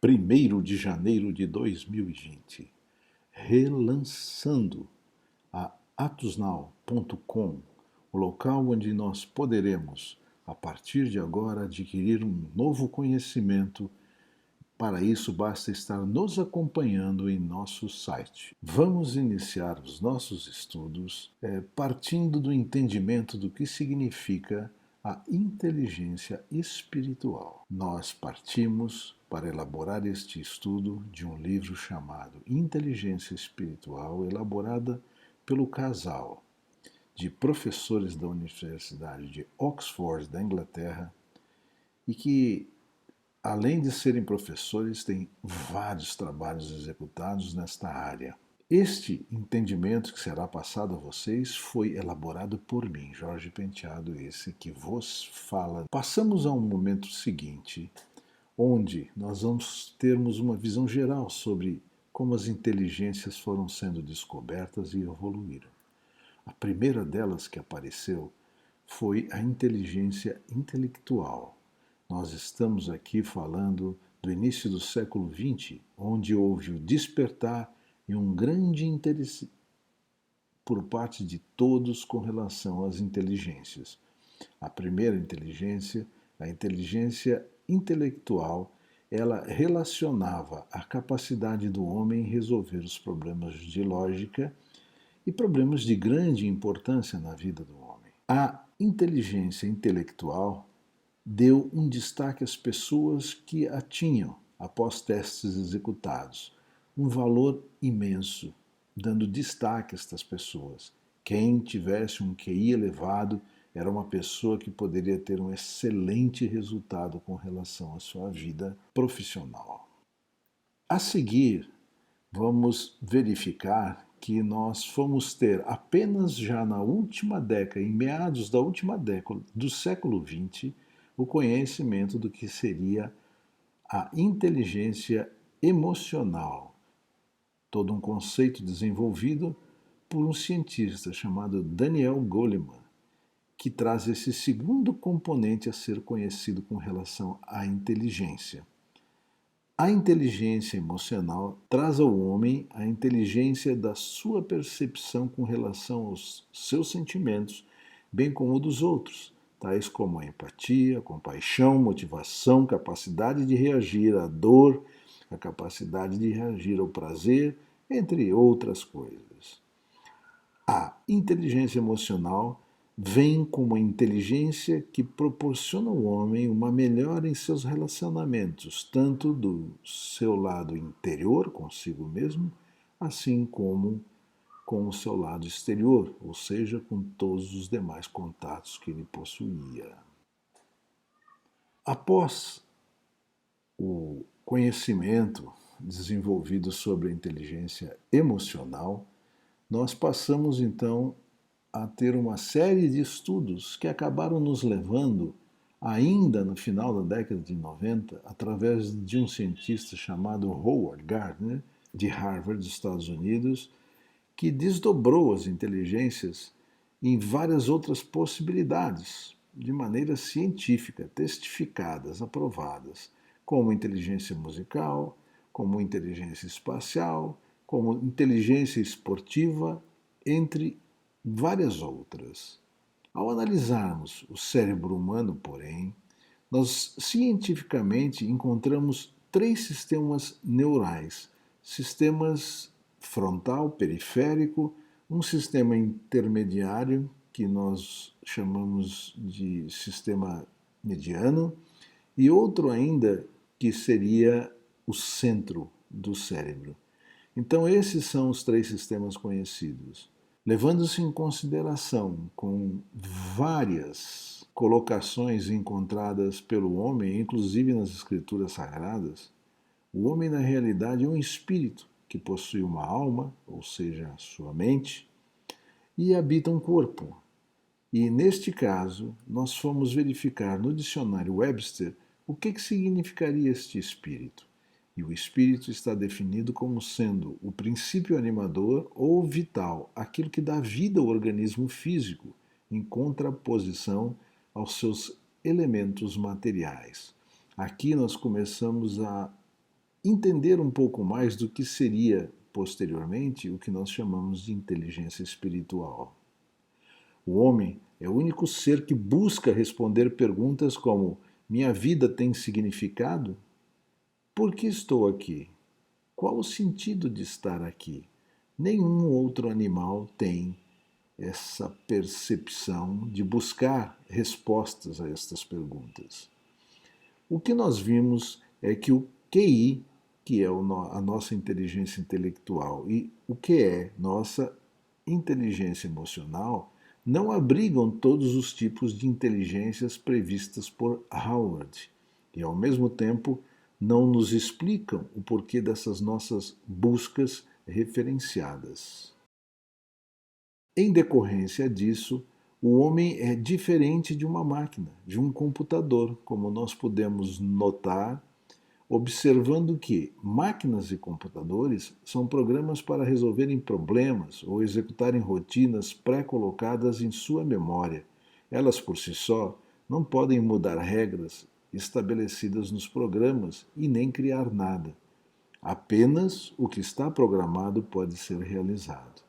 1º de janeiro de 2020, relançando a atusnal.com, o local onde nós poderemos, a partir de agora, adquirir um novo conhecimento. Para isso, basta estar nos acompanhando em nosso site. Vamos iniciar os nossos estudos partindo do entendimento do que significa a inteligência espiritual. Nós partimos para elaborar este estudo de um livro chamado Inteligência Espiritual, elaborada pelo casal de professores da Universidade de Oxford, da Inglaterra, e que, além de serem professores, têm vários trabalhos executados nesta área. Este entendimento que será passado a vocês foi elaborado por mim, Jorge Penteado, esse que vos fala. Passamos a um momento seguinte, onde nós vamos termos uma visão geral sobre como as inteligências foram sendo descobertas e evoluíram. A primeira delas que apareceu foi a inteligência intelectual. Nós estamos aqui falando do início do século XX, onde houve o despertar e um grande interesse por parte de todos com relação às inteligências. A primeira inteligência, a inteligência intelectual, ela relacionava a capacidade do homem em resolver os problemas de lógica e problemas de grande importância na vida do homem. A inteligência intelectual deu um destaque às pessoas que a tinham após testes executados, um valor imenso, dando destaque a estas pessoas. Quem tivesse um QI elevado era uma pessoa que poderia ter um excelente resultado com relação à sua vida profissional. A seguir, vamos verificar que nós fomos ter apenas já na última década, em meados da última década do século XX, o conhecimento do que seria a inteligência emocional, todo um conceito desenvolvido por um cientista chamado Daniel Goleman, que traz esse segundo componente a ser conhecido com relação à inteligência. A inteligência emocional traz ao homem a inteligência da sua percepção com relação aos seus sentimentos, bem como dos outros, tais como a empatia, compaixão, motivação, capacidade de reagir à dor, a capacidade de reagir ao prazer, entre outras coisas. A inteligência emocional vem como a inteligência que proporciona ao homem uma melhora em seus relacionamentos, tanto do seu lado interior consigo mesmo, assim como com o seu lado exterior, ou seja, com todos os demais contatos que ele possuía. Após o conhecimento desenvolvido sobre a inteligência emocional, nós passamos então a ter uma série de estudos que acabaram nos levando, ainda no final da década de 90, através de um cientista chamado Howard Gardner, de Harvard, dos Estados Unidos, que desdobrou as inteligências em várias outras possibilidades, de maneira científica, testificadas, aprovadas, como inteligência musical, como inteligência espacial, como inteligência esportiva, entre várias outras. Ao analisarmos o cérebro humano, porém, nós cientificamente encontramos 3 sistemas neurais: sistemas frontal, periférico, um sistema intermediário, que nós chamamos de sistema mediano, e outro ainda que seria o centro do cérebro. Então, esses são os 3 sistemas conhecidos. Levando-se em consideração com várias colocações encontradas pelo homem, inclusive nas escrituras sagradas, o homem na realidade é um espírito que possui uma alma, ou seja, a sua mente, e habita um corpo. E neste caso, nós fomos verificar no dicionário Webster o que significaria este espírito. E o espírito está definido como sendo o princípio animador ou vital, aquilo que dá vida ao organismo físico, em contraposição aos seus elementos materiais. Aqui nós começamos a entender um pouco mais do que seria posteriormente o que nós chamamos de inteligência espiritual. O homem é o único ser que busca responder perguntas como: minha vida tem significado? Por que estou aqui? Qual o sentido de estar aqui? Nenhum outro animal tem essa percepção de buscar respostas a estas perguntas. O que nós vimos é que o QI, que é a nossa inteligência intelectual, e o que é nossa inteligência emocional, não abrigam todos os tipos de inteligências previstas por Howard e, ao mesmo tempo, não nos explicam o porquê dessas nossas buscas referenciadas. Em decorrência disso, o homem é diferente de uma máquina, de um computador, como nós podemos notar observando que máquinas e computadores são programas para resolverem problemas ou executarem rotinas pré-colocadas em sua memória. Elas por si só não podem mudar regras estabelecidas nos programas e nem criar nada. Apenas o que está programado pode ser realizado.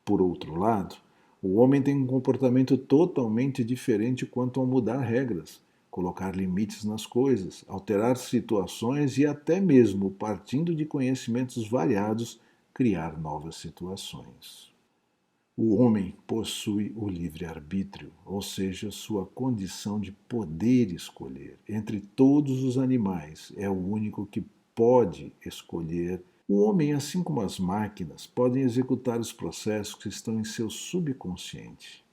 Por outro lado, o homem tem um comportamento totalmente diferente quanto a mudar regras, colocar limites nas coisas, alterar situações e até mesmo, partindo de conhecimentos variados, criar novas situações. O homem possui o livre-arbítrio, ou seja, sua condição de poder escolher. Entre todos os animais, é o único que pode escolher. O homem, assim como as máquinas, podem executar os processos que estão em seu subconsciente,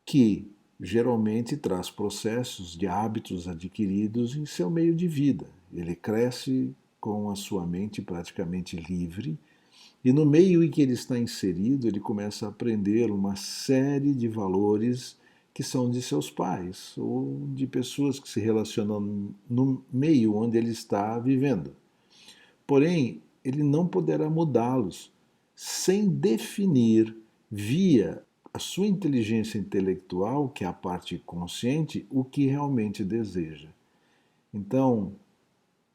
que geralmente traz processos de hábitos adquiridos em seu meio de vida. Ele cresce com a sua mente praticamente livre e no meio em que ele está inserido, ele começa a aprender uma série de valores que são de seus pais ou de pessoas que se relacionam no meio onde ele está vivendo. Porém, ele não poderá mudá-los sem definir via a sua inteligência intelectual, que é a parte consciente, o que realmente deseja. Então,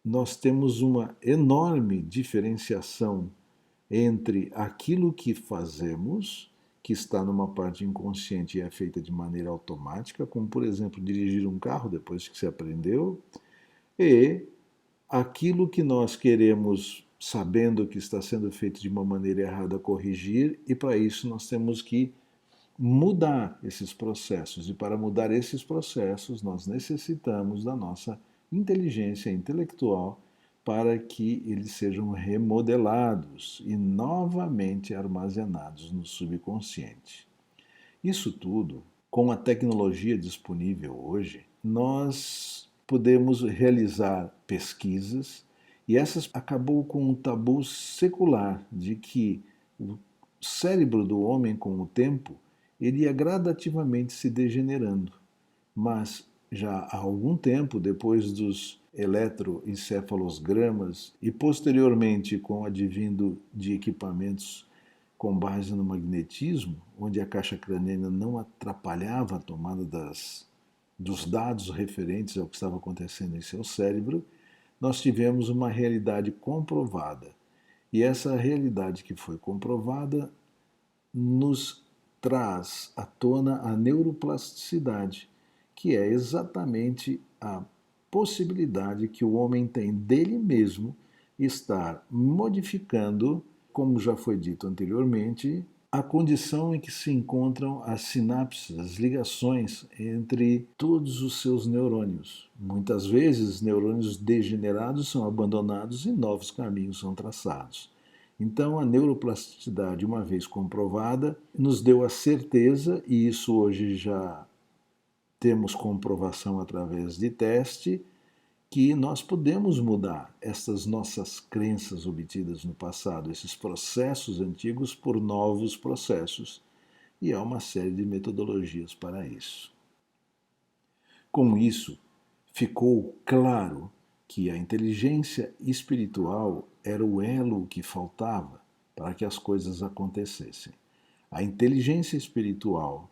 nós temos uma enorme diferenciação entre aquilo que fazemos, que está numa parte inconsciente e é feita de maneira automática, como por exemplo dirigir um carro depois que se aprendeu, e aquilo que nós queremos, sabendo que está sendo feito de uma maneira errada, corrigir, e para isso nós temos que mudar esses processos. E para mudar esses processos, nós necessitamos da nossa inteligência intelectual para que eles sejam remodelados e novamente armazenados no subconsciente. Isso tudo, com a tecnologia disponível hoje, nós podemos realizar pesquisas e essas acabou com um tabu secular de que o cérebro do homem com o tempo ele ia gradativamente se degenerando. Mas já há algum tempo, depois dos eletroencefalogramas e posteriormente com o advindo de equipamentos com base no magnetismo, onde a caixa craniana não atrapalhava a tomada dos dados referentes ao que estava acontecendo em seu cérebro, nós tivemos uma realidade comprovada. E essa realidade que foi comprovada nos traz à tona a neuroplasticidade, que é exatamente a possibilidade que o homem tem dele mesmo estar modificando, como já foi dito anteriormente, a condição em que se encontram as sinapses, as ligações entre todos os seus neurônios. Muitas vezes, neurônios degenerados são abandonados e novos caminhos são traçados. Então, a neuroplasticidade, uma vez comprovada, nos deu a certeza, e isso hoje já temos comprovação através de teste, que nós podemos mudar essas nossas crenças obtidas no passado, esses processos antigos, por novos processos. E há uma série de metodologias para isso. Com isso, ficou claro que a inteligência espiritual era o elo que faltava para que as coisas acontecessem. A inteligência espiritual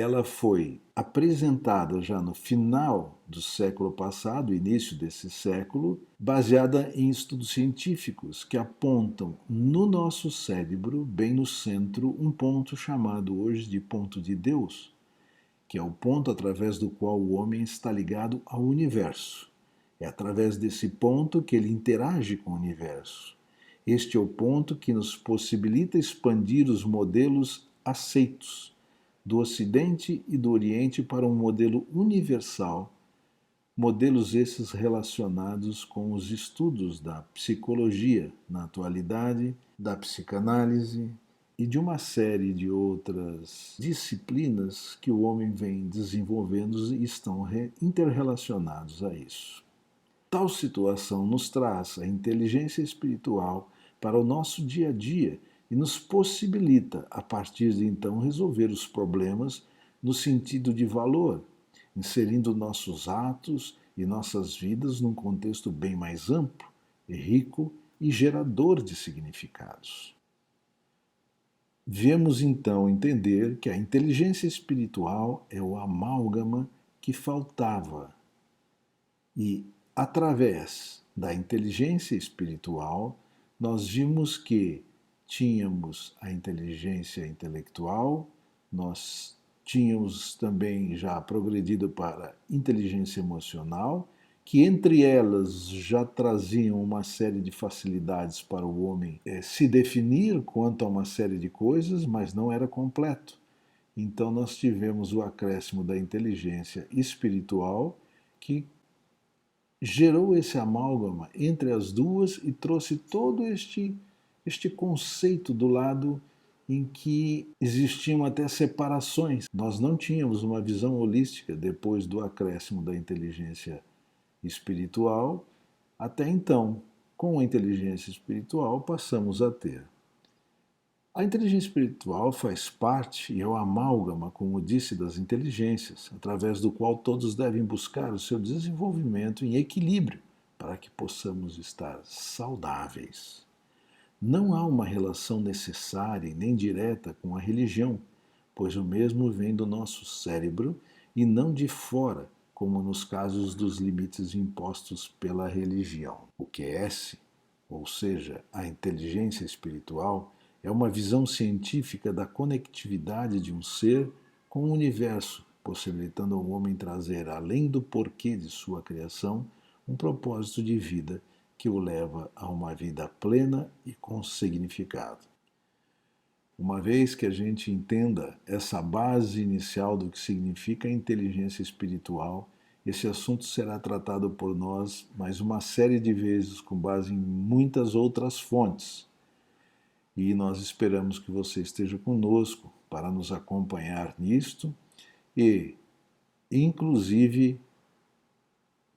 ela foi apresentada já no final do século passado, início desse século, baseada em estudos científicos que apontam no nosso cérebro, bem no centro, um ponto chamado hoje de ponto de Deus, que é o ponto através do qual o homem está ligado ao universo. É através desse ponto que ele interage com o universo. Este é o ponto que nos possibilita expandir os modelos aceitos do Ocidente e do Oriente para um modelo universal, modelos esses relacionados com os estudos da psicologia na atualidade, da psicanálise e de uma série de outras disciplinas que o homem vem desenvolvendo e estão interrelacionados a isso. Tal situação nos traz a inteligência espiritual para o nosso dia a dia e nos possibilita, a partir de então, resolver os problemas no sentido de valor, inserindo nossos atos e nossas vidas num contexto bem mais amplo, rico e gerador de significados. Vemos então entender que a inteligência espiritual é o amálgama que faltava e, através da inteligência espiritual, nós vimos que tínhamos a inteligência intelectual, nós tínhamos também já progredido para a inteligência emocional, que entre elas já traziam uma série de facilidades para o homem se definir quanto a uma série de coisas, mas não era completo. Então nós tivemos o acréscimo da inteligência espiritual, que gerou esse amálgama entre as duas e trouxe todo este conceito do lado em que existiam até separações. Nós não tínhamos uma visão holística depois do acréscimo da inteligência espiritual. Até então, com a inteligência espiritual, passamos a ter. A inteligência espiritual faz parte e é o amálgama, como disse, das inteligências, através do qual todos devem buscar o seu desenvolvimento em equilíbrio para que possamos estar saudáveis. Não há uma relação necessária e nem direta com a religião, pois o mesmo vem do nosso cérebro e não de fora, como nos casos dos limites impostos pela religião. O QS, ou seja, a inteligência espiritual, é uma visão científica da conectividade de um ser com o universo, possibilitando ao homem trazer, além do porquê de sua criação, um propósito de vida que o leva a uma vida plena e com significado. Uma vez que a gente entenda essa base inicial do que significa a inteligência espiritual, esse assunto será tratado por nós mais uma série de vezes com base em muitas outras fontes. E nós esperamos que você esteja conosco para nos acompanhar nisto e, inclusive,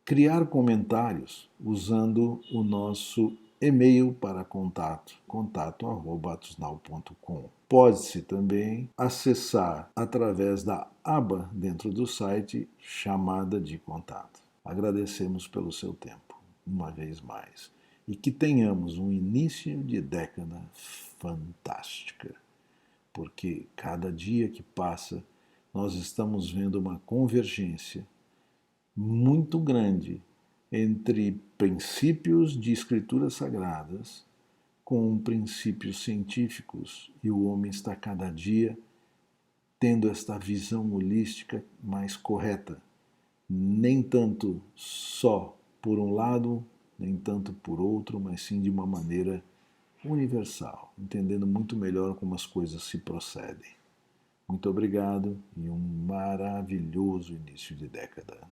criar comentários usando o nosso e-mail para contato@atusnal.com. Pode-se também acessar através da aba dentro do site chamada de contato. Agradecemos pelo seu tempo, uma vez mais, e que tenhamos um início de década fantástica, porque cada dia que passa nós estamos vendo uma convergência muito grande entre princípios de escrituras sagradas com princípios científicos, e o homem está cada dia tendo esta visão holística mais correta, nem tanto só por um lado, nem tanto por outro, mas sim de uma maneira universal, entendendo muito melhor como as coisas se procedem. Muito obrigado e um maravilhoso início de década.